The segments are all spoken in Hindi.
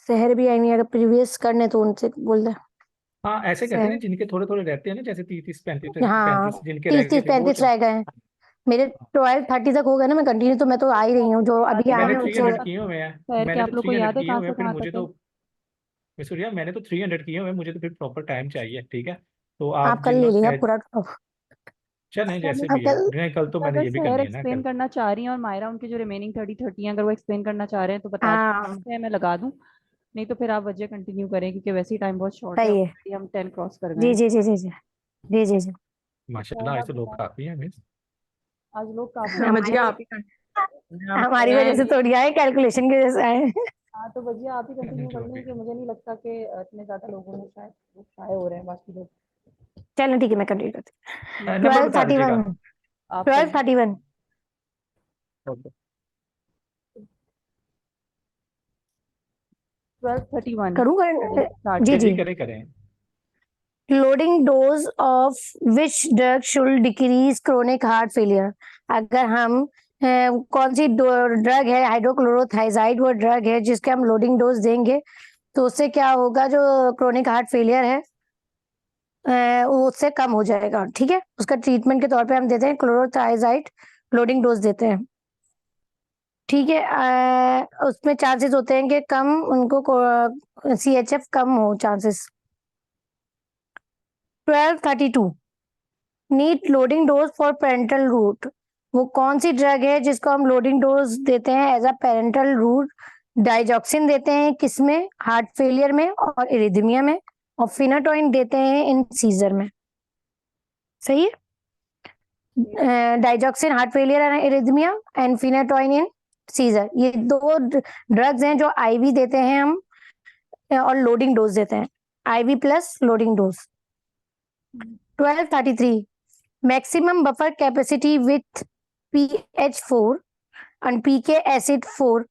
शहर भी आएंगे, अगर प्रीवियस करने तो उनसे बोल दे। हाँ ऐसे करते हैं ना, शहर, जिनके थोड़े थोड़े रहते हैं ना, जैसे 30 30 35 हाँ, 35 जिनके रह तीस गए तीस थे वो 35 रह गए हैं मेरे। 12:30 तक हो गया ना, मैं कंटिन्यू, तो मैं तो आ ही रही हूँ, जो अभी मैंने आए हैं थ्री उनसे। हंड्रेड किए हुए हैं, शहर के मैंने आप तो लोग को थ्री याद हंड्रेड है किए कहाँ हुए से हैं, फिर कहाँ मुझे तक है? तो सूर्या मैंने तो 300 किए हुए हैं, मुझे तो फिर प्रॉपर टाइम चाहिए, ठीक है। तो आप आप कल ले जितना लिया कह, पूरा। चले पहले जैसे आप भी है, कल, नहीं कल तो मैंने अगर ये भी शहर करनी है ना एक्सप्लेन कल। करना चाह रही हैं और मायरा उनके जो रिमेनिंग 30 30 हैं अगर वो एक्सप्लेन करना चाह रहे हैं तो बता हाँ दीजिए, मैं लगा दूं। नहीं तो फिर आप वजह कंटिन्यू करें, क्योंकि वैसे ही टाइम बहुत शॉर्ट है, सही है। ऑलरेडी हम 10 क्रॉस कर गए जी हैं। जी जी जी जी जी जी जी। तो शायद माशाल्लाह आज आप तो लोग बताएं। काफी हैं मिस। आज लोग काफी हैं, हमारी भजिया आप ही हमारी वजह से कंटिन्यू। थोड़ी आए, कैलकुलेशन की वजह से आए। हाँ तो भजिया आप ही कंटिन्यू कर जो लें, भी कि मुझे नहीं लगता कि इतने ज्यादा लोगों में शायद लोग शाये हो रहे हैं बाकी लोग। चलो ठीक है, मैं कंटिन्यू करती हूँ। ठीक है, नंबर ट्वेल्व बता थर्टी दीजिएगा। वन आप कर 12:31 ओके। 12:31 करूँ स्टार्ट जी करें। जी जी। करें करें। Loading dose of which drug should decrease chronic heart failure. अगर हम कौन सी ड्रग है, हाइड्रोक्लोरोथाइजाइड वो ड्रग है जिसके हम लोडिंग डोज देंगे, तो उससे क्या होगा, जो क्रोनिक हार्ट फेलियर है वो उससे कम हो जाएगा। ठीक है, उसका ट्रीटमेंट के तौर पे हम देते हैं क्लोरोथाइजाइड, लोडिंग डोज देते हैं। ठीक है, उसमें चांसेस होते हैं कि कम उनको CHF कम हो chances. 12:32 neat loading dose for parental route. वो कौन सी ड्रग है जिसको हम लोडिंग डोज देते हैं as a parental route? Digoxin देते हैं किसमें, हार्ट फेलियर में और इरिथमिया में, और फिनाटोइन देते हैं इन सीजर में। सही है, digoxin heart failure and arrhythmia, and phenytoin in seizure. ये दो ड्रग्स हैं जो आईवी देते हैं हम, और लोडिंग डोज देते हैं, IV plus loading dose. 12:33 maximum buffer capacity with pH 4 and pK acid 4।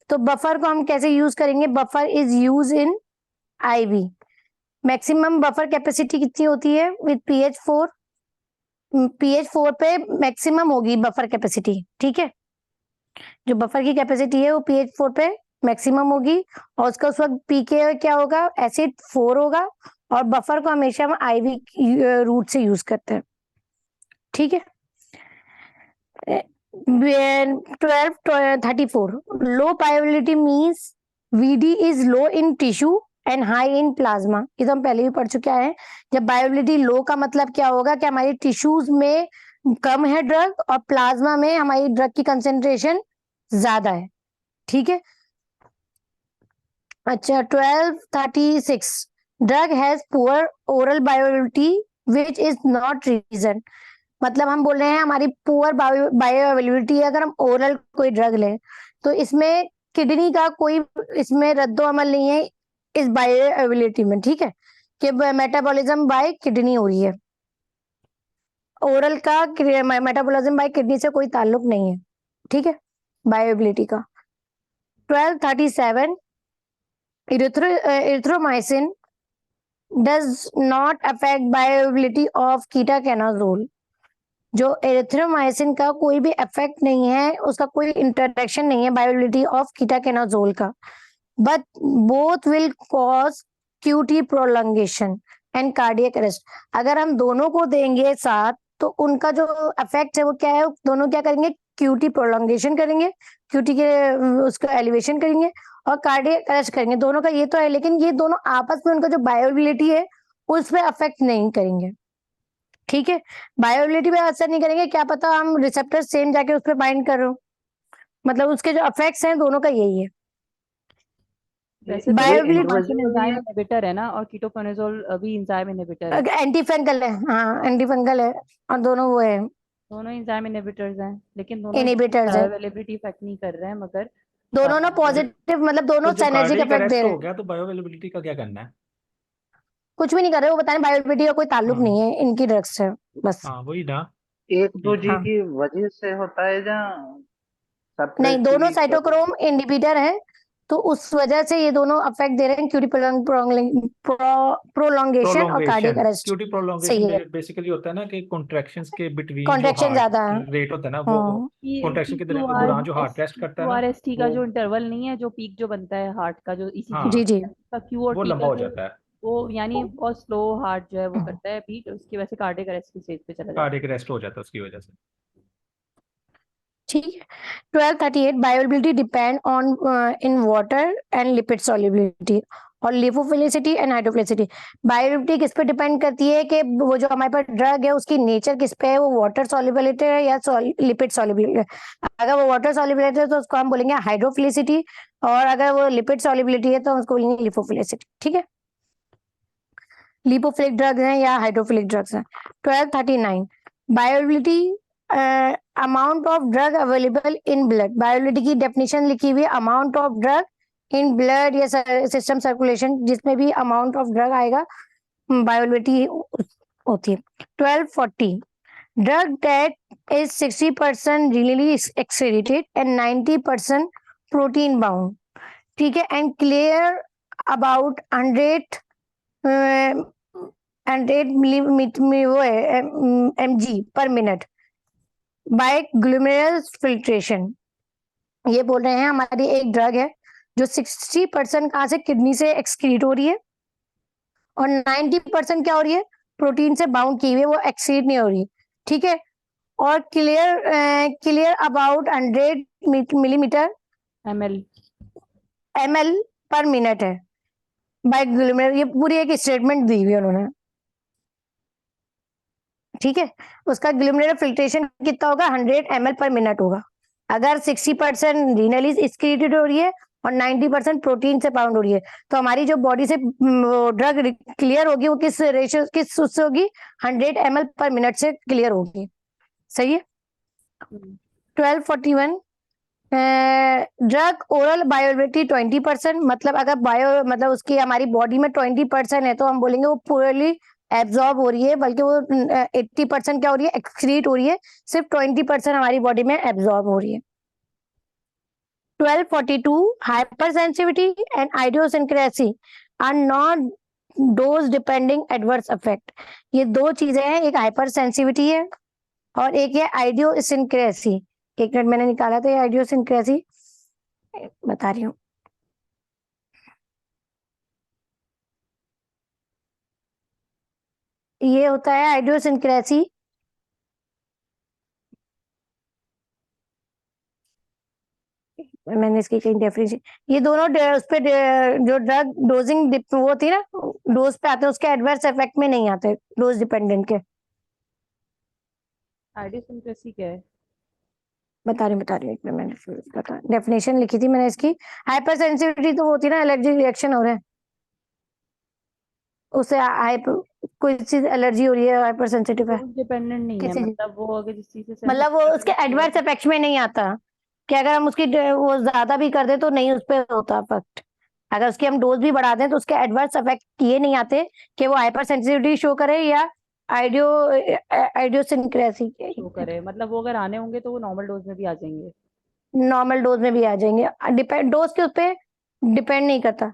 तो बफर को हम कैसे यूज करेंगे? Buffer is use in IV. Maximum buffer capacity कितनी होती है विथ pH 4? pH 4 पे मैक्सिमम होगी बफर कैपेसिटी। ठीक है, जो बफर की कैपेसिटी है वो pH 4 पे मैक्सिमम होगी, और उसका उस वक्त पीके क्या होगा, एसिड 4 होगा, और बफर को हमेशा हम आईवी रूट से यूज करते हैं। ठीक है, 12:34 low bioavailability means VD is low in tissue and high in plasma. ये तो हम पहले भी पढ़ चुके हैं। जब बायोबिलिटी लो का मतलब क्या होगा, कि हमारी टिश्यूज में कम है ड्रग, और प्लाज्मा में हमारी ड्रग की कंसेंट्रेशन ज्यादा है। ठीक है, अच्छा 12:36 drug has poor oral bioavailability which is not reason. मतलब हम बोल रहे हैं हमारी पुअर बायो अवेलेबिलिटी है अगर हम ओरल कोई ड्रग लें, तो इसमें किडनी का कोई इसमें रद्दो अमल नहीं है इस बायो अवेलेबिलिटी में। ठीक है, कि मेटाबॉलिज्म बाय किडनी हो रही है, ओरल का मेटाबॉलिज्म बाय किडनी से कोई ताल्लुक नहीं है। ठीक है, बायोबिलिटी का। 12:37 erythromycin does not affect bioavailability of ketoconazole। जो एरिथ्रोमाइसिन का कोई भी इफेक्ट नहीं है, उसका कोई इंटरेक्शन नहीं है बायोबिलिटी ऑफ कीटाकेनाजोल का, but both will cause QT prolongation and cardiac arrest. अगर हम दोनों को देंगे साथ, तो उनका जो इफेक्ट है वो क्या है, दोनों क्या करेंगे, क्यूटी प्रोलंगेशन करेंगे, क्यूटी के उसका एलिवेशन करेंगे, और कार्डियक अरेस्ट करेंगे। दोनों का ये तो है, लेकिन ये दोनों आपस में उनका जो बायोबिलिटी है उस पर अफेक्ट नहीं करेंगे। ठीक है, बायोबिलिटी पे असर नहीं करेंगे, क्या पता हम रिसेप्टर सेम जाके उस पर बाइंड कर रहे हो, मतलब उसके जो इफेक्ट्स हैं दोनों का यही है। वैसे तो ये बायोबिलिटी एरिथ्रोमाइसिन इंडिविजुअली एंजाइम है। इनहिबिटर है ना, और कीटोकोनाजोल भी एंजाइम इनहिबिटर है। एंटी फंगल है, हाँ एंटी फंगल है, और दोनों वो है, दोनों एंजाइम इनहिबिटर्स हैं, लेकिन दोनों इनहिबिटर्स है। बायोअवेलेबिलिटी इफेक्ट नहीं कर रहे हैं, मगर दोनों ना तो पॉजिटिव, मतलब तो दोनों जो सिनर्जिक कार्डियक इफेक्ट दे अरेस्ट रहे हो हैं। गया तो बायोअवेलेबिलिटी का क्या करना है? कुछ भी नहीं कर रहे, वो बता रहे बायोबिलिटी का कोई ताल्लुक हाँ नहीं है, इनकी ड्रग्स से बस। हाँ वही ना। एक दो ठीक है। जी हाँ, की वजह से होता है या नहीं, दोनों सेपरेटली? साइटोक्रोम इनहिबिटर है, तो उस वजह से ये दोनों अफेक्ट दे रहे हैं, क्यूटी प्रोलॉन्गेशन और कार्डियक अरेस्ट। क्यूटी प्रोलॉन्गेशन सही है, में बेसिकली होता है ना कि कॉन्ट्रैक्शंस के बिटवीन जो कॉन्ट्रैक्शन ज्यादा है। हार्ट रेट होता है ना, वो कॉन्ट्रैक्शन के दौरान जो हार्ट रेस्ट करता है ना, QRST का जो वो इंटरवल नहीं है, जो पीक जो बनता है हार्ट का, जो ECG जी हाँ जी का Q और वो T लंबा का हो जो जाता है, वो यानी बहुत स्लो हार्ट जो है वो करता है बीट, उसकी वजह से कार्डियक अरेस्ट की स्टेज पे चला जाता कार्डियक अरेस्ट हो जाता है उसकी वजह से। ठीक है। 1238 bioavailability depend on in water and lipid solubility और लिपोफिलिसिटी एंड हाइड्रोफिलिसिटी। बायोअवेलेबिलिटी किस पे डिपेंड करती है कि वो जो हमारे पास ड्रग है उसकी नेचर किस पे है, वो वाटर सॉल्युबिलिटी है या लिपिड सॉल्युबिलिटी है। अगर वो वाटर सॉल्युबिलिटी है तो उसको हम बोलेंगे हाइड्रोफिलिसिटी, और अगर वो लिपिड सॉल्युबिलिटी है तो उसको बोलेंगे लिपोफिलिसिटी। ठीक है, लिपोफिलिक ड्रग्स हैं या हाइड्रोफिलिक ड्रग्स हैं। 1239 bioavailability amount of drug available in blood. Bioavailability की डेफिनेशन लिखी हुई है, amount of drug in blood या सिस्टम सर्कुलेशन, जिसमें भी अमाउंट ऑफ ड्रग आएगा बायोअवेलेबिलिटी होती है। 1240 drug that is 60% really excreted and 90% protein bound. ठीक है, and clear about 100 mg per minute by glomerular filtration। ये बोल रहे हैं हमारी एक ड्रग है जो 60% कहाँ से, किडनी से एक्सक्रीट हो रही है, और 90% क्या हो रही है, प्रोटीन से बाउंड की हुई है, वो एक्सक्रीट नहीं हो रही। ठीक है, और clear about 100 millimetre ML ml पर मिनट है बाय ग्लूमेरुलर। ये पूरी एक स्टेटमेंट दी हुई है उन्होंने। ठीक है, उसका ग्लूमेरुलर फिल्ट्रेशन कितना होगा, 100 ml पर मिनट होगा। अगर 60% रीनली एक्सक्रीटेड हो रही है और 90% प्रोटीन से बाउंड हो रही है, तो हमारी जो बॉडी से ड्रग क्लियर होगी वो किस रेशियो, किस उससे होगी, 100 ml पर मिनट से क्लियर होगी। सही है। 1241 ड्रग ओरल बायोअवेलेबिलिटी 20%, मतलब अगर बायो मतलब उसकी हमारी बॉडी में 20% है तो हम बोलेंगे वो पूरली एब्जॉर्ब हो रही है, बल्कि वो 80% क्या हो रही है, एक्सक्रीट हो रही है, सिर्फ 20% हमारी बॉडी में एब्जॉर्ब हो रही है। 1242 hyper sensitivity and idiosyncrasy are not dose depending adverse effect. ये दो चीजें हैं, एक हाइपर सेंसिटिविटी है और एक है आइडियोसिंक्रेसी। एक मिनट मैंने निकाला था ये आइडियोसिंक्रेसी, बता रही हूँ। ये होता है आइडियोसिंक्रेसी, मैंने इसकी कहीं डेफिनेशन, ये दोनों उस पे जो ड्रग डोजिंग वो थी ना, डोज पे आते हैं, उसके एडवर्स इफेक्ट में नहीं आते, डोज डिपेंडेंट के। आइडियोसिंक्रेसी क्या है? बता रही हूँ एक मिनट, मैंने बता डेफिनेशन लिखी थी मैंने इसकी। हाइपर सेंसिटिविटी तो होती है ना, एलर्जी रिएक्शन हो रहा है, उससे कोई चीज एलर्जी हो रही है, हाइपर सेंसिटिव है डोज डिपेंडेंट नहीं है, किसी चीज, मतलब वो अगर जिस चीज से मतलब वो उसके sensitive है, एडवर्स इफेक्ट में नहीं आता, कि अगर हम उसकी वो ज्यादा भी कर दे तो नहीं उस पर होता इफेक्ट। अगर उसकी हम डोज भी बढ़ा दें तो उसके एडवर्स इफेक्ट ये नहीं आते कि वो हाइपर सेंसिटिविटी शो करे या आइडियोसिंक्रेसी शो करे, मतलब वो अगर आने होंगे तो वो नॉर्मल डोज में भी आ जाएंगे। नॉर्मल डोज में भी आ जाएंगे, डिपेंड डोज के उस पर डिपेंड नहीं करता।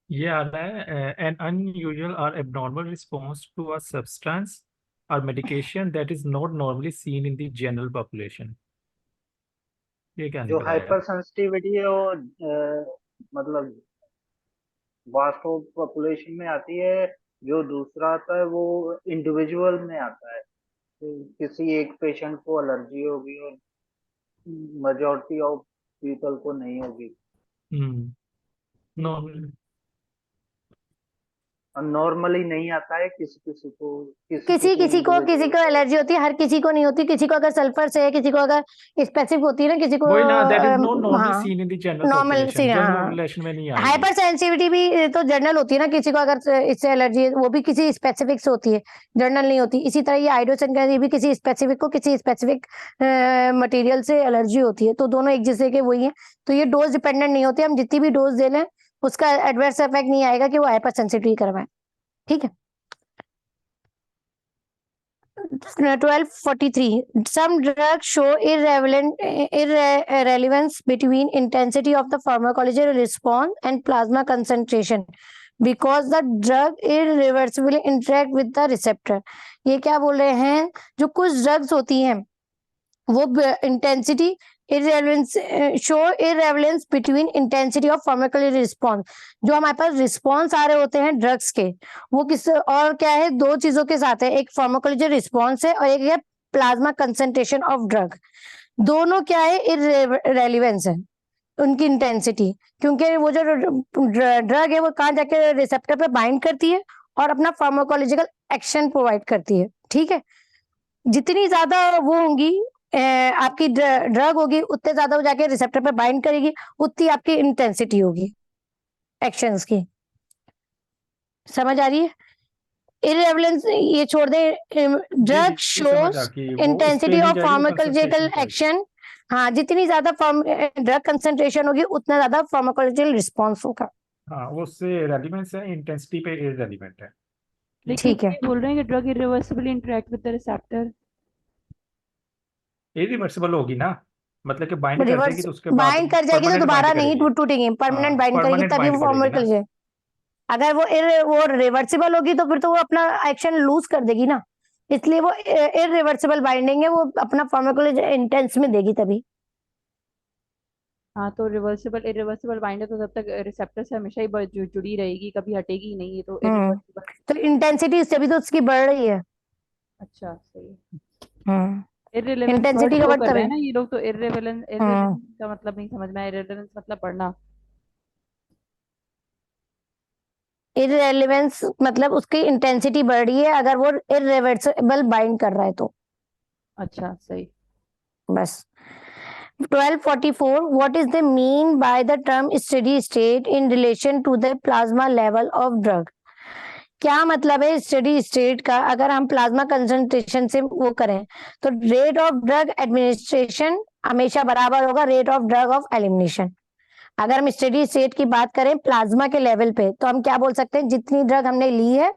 ये आ रहा है एन अनयूजुअल और abnormal response to a substance और medication that is not normally seen in the general population. ये क्या जो निकला हाइपर यार? सेंसिटिविटी है वो मतलब वास्ट पॉपुलेशन में आती है। जो दूसरा आता है वो इंडिविजुअल में आता है, तो किसी एक पेशेंट को एलर्जी होगी और मेजॉरिटी ऑफ पीपल को नहीं होगी। नॉर्मली और नॉर्मली नहीं आता है, किसी किसी को किसी किसी को individual एलर्जी होती है, हर किसी को नहीं होती। किसी को अगर सल्फर से है, किसी को अगर स्पेसिफिक होती है ना, किसी को वही ना, दैट इज नॉट नॉर्मली हाँ seen in the general normal see, population, general हाँ पॉपुलेशन में नहीं आएगी। हाइपर सेंसिटिविटी भी तो जर्नल होती है ना, किसी को अगर इससे एलर्जी है वो भी किसी स्पेसिफिक से होती है, जर्नल नहीं होती। इसी तरह ये आइडियोसिंक्रेसी भी किसी स्पेसिफिक को किसी स्पेसिफिक मटेरियल से एलर्जी होती है, तो दोनों एक जैसे के वही है। तो ये डोज डिपेंडेंट नहीं होते, हम जितनी भी डोज दे लें उसका एडवर्स इफेक्ट नहीं आएगा कि वो हाइपर सेंसिटिव करवाए। ठीक है, 1243. Some drugs show irrelevance between intensity of the pharmacological response and plasma concentration because the drug irreversibly interact with the receptor. ये क्या बोल रहे हैं, जो कुछ ड्रग्स होती हैं वो intensity show irrelevance between intensity of pharmacological response, जो हमारे पास रिस्पॉन्स आ रहे होते हैं ड्रग्स के, वो किस और क्या है, दो चीजों के साथ है, एक फार्माकोलॉजिकल रिस्पॉन्स है और एक है प्लाज्मा कंसंट्रेशन ऑफ ड्रग। दोनों क्या है, इररेलेवेंस है उनकी इंटेंसिटी, क्योंकि वो जो ड्रग है वो कहाँ जाके रिसेप्टर पे बाइंड करती है और अपना फार्माकोलॉजिकल एक्शन प्रोवाइड करती है। ठीक है, जितनी ज्यादा वो होंगी आपकी ड्रग होगी, उतने ज्यादा वो जाके रिसेप्टर पे बाइंड करेगी, उतनी आपकी इंटेंसिटी होगी एक्शंस की। समझ आ रही है? इररेलेवेंस ये छोड़ दे, drug shows intensity of pharmacological action. हाँ, जितनी ज्यादा ड्रग कंसंट्रेशन होगी उतना ज्यादा फार्माकोलॉजिकल रिस्पॉन्स होगा। हाँ, वो उससे रेलिवेंस है, इंटेंसिटी पे इररेलेवेंट है। लेकिन ठीक है। ये बोल रहे हैं कि drug irreversibly interact with the receptor. Irreversible होगी ना, मतलब कि बाइंड कर रिवर्स देगी तो उसके बाद बाइंड कर जाएगी तो permanent दोबारा bind नहीं करेगी। टूटेगी, परमानेंट बाइंड करेगी permanent तभी bind वो करेगी ना। फार्माकोलॉजी। अगर वो रिवर्सिबल होगी तो फिर तो वो अपना एक्शन लूज कर देगी ना, इसलिए वो इररिवर्सिबल बाइंडिंग है, वो अपना फार्माकोलॉजी इंटेंस में देगी तभी। हाँ, तो रिवर्सिबल इरिवर्सिबल बाइंड है तो तब तक रिसेप्टर से हमेशा ही जुड़ी रहेगी, कभी हटेगी ही नहीं, ये तो इरिवर्सिबल। तो इंटेंसिटी इससे भी तो उसकी बढ़ रही है। अच्छा, सही। हम्म इररिलेवेंस इंटेंसिटी का शो बढ़ कर रहे हैं तभी। ना ये लोग, तो इररिलेवेंस का मतलब नहीं समझ में आया। इररिलेवेंस मतलब बढ़ना। इररेलेवेंस मतलब उसकी इंटेंसिटी बढ़ रही है अगर वो इररिवर्सिबल बाइंड कर रहा है तो। अच्छा, सही। बस 1244. What is the mean by the term steady state in relation to the plasma level of drug? क्या मतलब है स्टेडी स्टेट का, अगर हम प्लाज्मा कंसंट्रेशन से वो करें तो रेट ऑफ ड्रग एडमिनिस्ट्रेशन हमेशा बराबर होगा rate of drug of elimination. अगर हम स्टेडी स्टेट की बात करें प्लाज्मा के लेवल पे तो हम क्या बोल सकते हैं, जितनी ड्रग हमने ली है